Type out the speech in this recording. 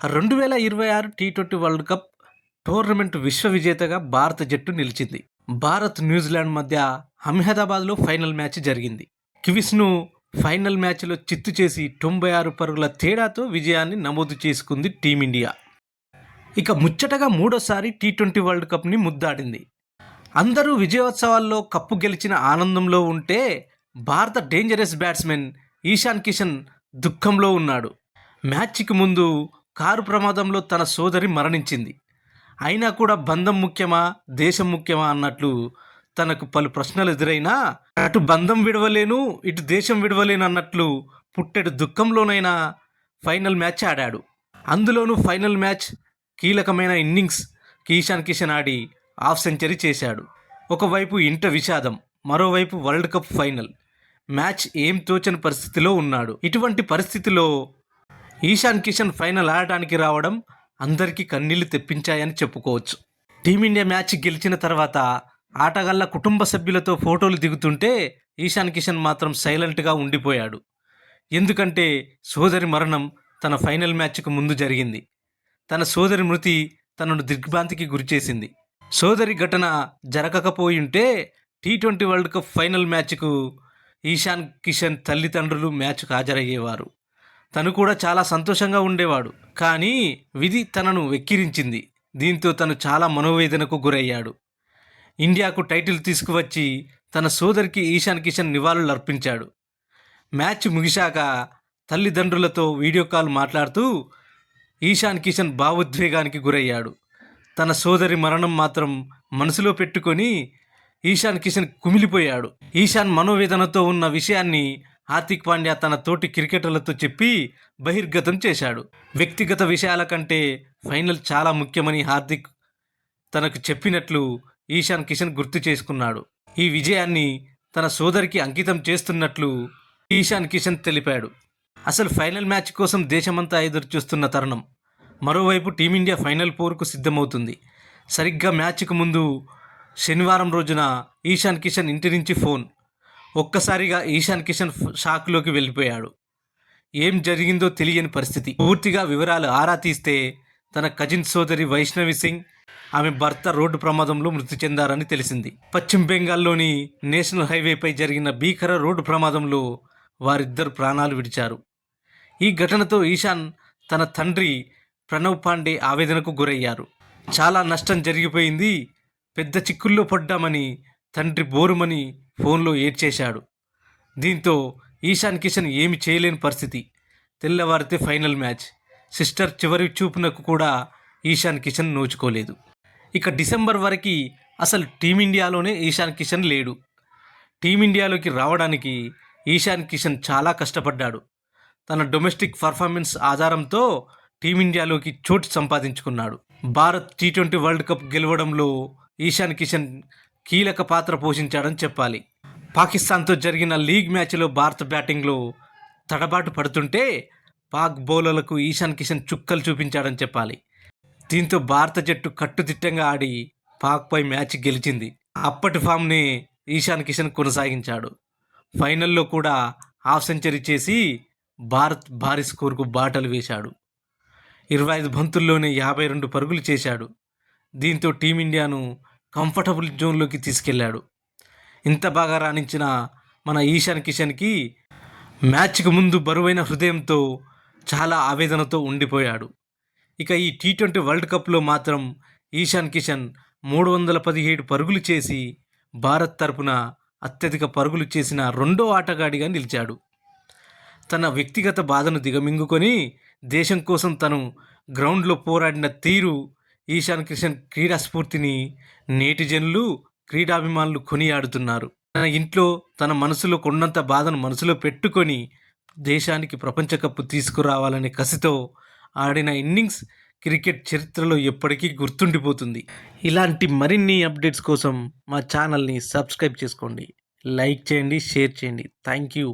2026 T20 world cup tournament విశ్వ విజేతగా భారత జట్టు నిలిచింది. భారత్, న్యూజిలాండ్ మధ్య అహ్మదాబాద్లో ఫైనల్ మ్యాచ్ జరిగింది. కివీస్ను ఫైనల్ మ్యాచ్లో చిత్తు చేసి 96 పరుగుల తేడాతో విజయాన్ని నమోదు చేసుకుంది టీమిండియా. ఇక ముచ్చటగా మూడోసారి టీ20 వరల్డ్ కప్ని ముద్దాడింది. అందరూ విజయోత్సవాల్లో కప్పు గెలిచిన ఆనందంలో ఉంటే భారత డేంజరస్ బ్యాట్స్మెన్ ఈశాన్ కిషన్ దుఃఖంలో ఉన్నాడు. మ్యాచ్కి ముందు కారు ప్రమాదంలో తన సోదరి మరణించింది. అయినా కూడా బంధం ముఖ్యమా, దేశం ముఖ్యమా అన్నట్లు తనకు పలు ప్రశ్నలు ఎదురైనా అటు బంధం విడవలేను, ఇటు దేశం విడవలేను అన్నట్లు పుట్టెడు దుఃఖంలోనైనా ఫైనల్ మ్యాచ్ ఆడాడు. అందులోనూ ఫైనల్ మ్యాచ్ కీలకమైన ఇన్నింగ్స్ ఈశాన్ కిషన్ ఆడి హాఫ్ సెంచరీ చేశాడు. ఒకవైపు ఇంట విషాదం, మరోవైపు వరల్డ్ కప్ ఫైనల్ మ్యాచ్ ఏం తోచని పరిస్థితిలో ఉన్నాడు. ఇటువంటి పరిస్థితిలో ఈశాన్ కిషన్ ఫైనల్ ఆడటానికి రావడం అందరికీ కన్నీళ్లు తెప్పించాయని చెప్పుకోవచ్చు. టీమిండియా మ్యాచ్ గెలిచిన తర్వాత ఆటగాళ్ల కుటుంబ సభ్యులతో ఫోటోలు దిగుతుంటే ఈశాన్ కిషన్ మాత్రం సైలెంట్గా ఉండిపోయాడు. ఎందుకంటే సోదరి మరణం తన ఫైనల్ మ్యాచ్కు ముందు జరిగింది. తన సోదరి మృతి తనను దిగ్భ్రాంతికి గురిచేసింది. సోదరి ఘటన జరగకపోయింటే టీ20 వరల్డ్ కప్ ఫైనల్ మ్యాచ్కు ఈశాన్ కిషన్ తల్లిదండ్రులు మ్యాచ్కు హాజరయ్యేవారు. తను కూడా చాలా సంతోషంగా ఉండేవాడు. కానీ విధి తనను వెక్కిరించింది. దీంతో తను చాలా మనోవేదనకు గురయ్యాడు. ఇండియాకు టైటిల్ తీసుకువచ్చి తన సోదరికి ఈశాన్ కిషన్ నివాళులు అర్పించాడు. మ్యాచ్ ముగిశాక తల్లిదండ్రులతో వీడియో కాల్ మాట్లాడుతూ ఈశాన్ కిషన్ భావోద్వేగానికి గురయ్యాడు. తన సోదరి మరణం మాత్రం మనసులో పెట్టుకొని ఈశాన్ కిషన్ కుమిలిపోయాడు. ఈశాన్ మనోవేదనతో ఉన్న విషయాన్ని హార్దిక్ పాండ్యా తన తోటి క్రికెటర్లతో చెప్పి బహిర్గతం చేశాడు. వ్యక్తిగత విషయాల కంటే ఫైనల్ చాలా ముఖ్యమని హార్దిక్ తనకు చెప్పినట్లు ఈశాన్ కిషన్ గుర్తు చేసుకున్నాడు. ఈ విజయాన్ని తన సోదరికి అంకితం చేస్తున్నట్లు ఈశాన్ కిషన్ తెలిపాడు. అసలు ఫైనల్ మ్యాచ్ కోసం దేశమంతా ఎదురు చూస్తున్న తరుణం. మరోవైపు టీమిండియా ఫైనల్ పోరుకు సిద్ధమవుతుంది. సరిగ్గా మ్యాచ్కు ముందు శనివారం రోజున ఈశాన్ కిషన్ ఇంటి నుంచి ఫోన్. ఒక్కసారిగా ఈశాన్ కిషన్ షాక్లోకి వెళ్ళిపోయాడు. ఏం జరిగిందో తెలియని పరిస్థితి. పూర్తిగా వివరాలు ఆరా తీస్తే తన కజిన్ సోదరి వైష్ణవి సింగ్, ఆమె భర్త రోడ్డు ప్రమాదంలో మృతి చెందారని తెలిసింది. పశ్చిమ బెంగాల్లోని నేషనల్ హైవేపై జరిగిన భీకర రోడ్డు ప్రమాదంలో వారిద్దరు ప్రాణాలు విడిచారు. ఈ ఘటనతో ఈశాన్ తన తండ్రి ప్రణవ్ పాండే ఆవేదనకు గురయ్యారు. చాలా నష్టం జరిగిపోయింది, పెద్ద చిక్కుల్లో పడ్డామని తండ్రి బోరుమని ఫోన్లో ఏడ్చేశాడు. దీంతో ఈశాన్ కిషన్ ఏమి చేయలేని పరిస్థితి. తెల్లవారితే ఫైనల్ మ్యాచ్. సిస్టర్ చివరి చూపునకు కూడా ఈశాన్ కిషన్ నోచుకోలేదు. ఇక డిసెంబర్ వరకు అసలు టీమిండియాలోనే ఈశాన్ కిషన్ లేడు. టీమిండియాలోకి రావడానికి ఈశాన్ కిషన్ చాలా కష్టపడ్డాడు. తన డొమెస్టిక్ పర్ఫార్మెన్స్ ఆధారంతో టీమిండియాలోకి చోటు సంపాదించుకున్నాడు. భారత్ టీ20 వరల్డ్ కప్ గెలవడంలో ఈశాన్ కిషన్ కీలక పాత్ర పోషించాడని చెప్పాలి. పాకిస్తాన్తో జరిగిన లీగ్ మ్యాచ్లో భారత బ్యాటింగ్లో తడబాటు పడుతుంటే పాక్ బౌలర్లకు ఈశాన్ కిషన్ చుక్కలు చూపించాడని చెప్పాలి. దీంతో భారత జట్టు కట్టుదిట్టంగా ఆడి పాక్పై మ్యాచ్ గెలిచింది. అప్పటి ఫామ్నే ఈశాన్ కిషన్ కొనసాగించాడు. ఫైనల్లో కూడా హాఫ్ సెంచరీ చేసి భారత్ భారీ స్కోర్కు బాటలు వేశాడు. 25 బంతుల్లోనే 52 పరుగులు చేశాడు. దీంతో టీమిండియాను కంఫర్టబుల్ జోన్లోకి తీసుకెళ్లాడు. ఇంత బాగా రాణించిన మన ఈశాన్ కిషన్కి మ్యాచ్కు ముందు బరువైన హృదయంతో చాలా ఆవేదనతో ఉండిపోయాడు. ఇక ఈ టీ20 వరల్డ్ కప్లో మాత్రం ఈశాన్ కిషన్ 317 పరుగులు చేసి భారత్ తరపున అత్యధిక పరుగులు చేసిన రెండో ఆటగాడిగా నిలిచాడు. తన వ్యక్తిగత బాధను దిగమింగుకొని దేశం కోసం తను గ్రౌండ్లో పోరాడిన తీరు, ఈశాన్ కిషన్ క్రీడా స్ఫూర్తిని నేటిజన్లు, క్రీడాభిమానులు కొనియాడుతున్నారు. తన ఇంట్లో తన మనసులో కొండంత బాధను మనసులో పెట్టుకొని దేశానికి ప్రపంచ కప్పు తీసుకురావాలనే కసితో ఆడిన ఇన్నింగ్స్ క్రికెట్ చరిత్రలో ఎప్పటికీ గుర్తుండిపోతుంది. ఇలాంటి మరిన్ని అప్డేట్స్ కోసం మా ఛానల్ని సబ్స్క్రైబ్ చేసుకోండి, లైక్ చేయండి, షేర్ చేయండి. Thank you.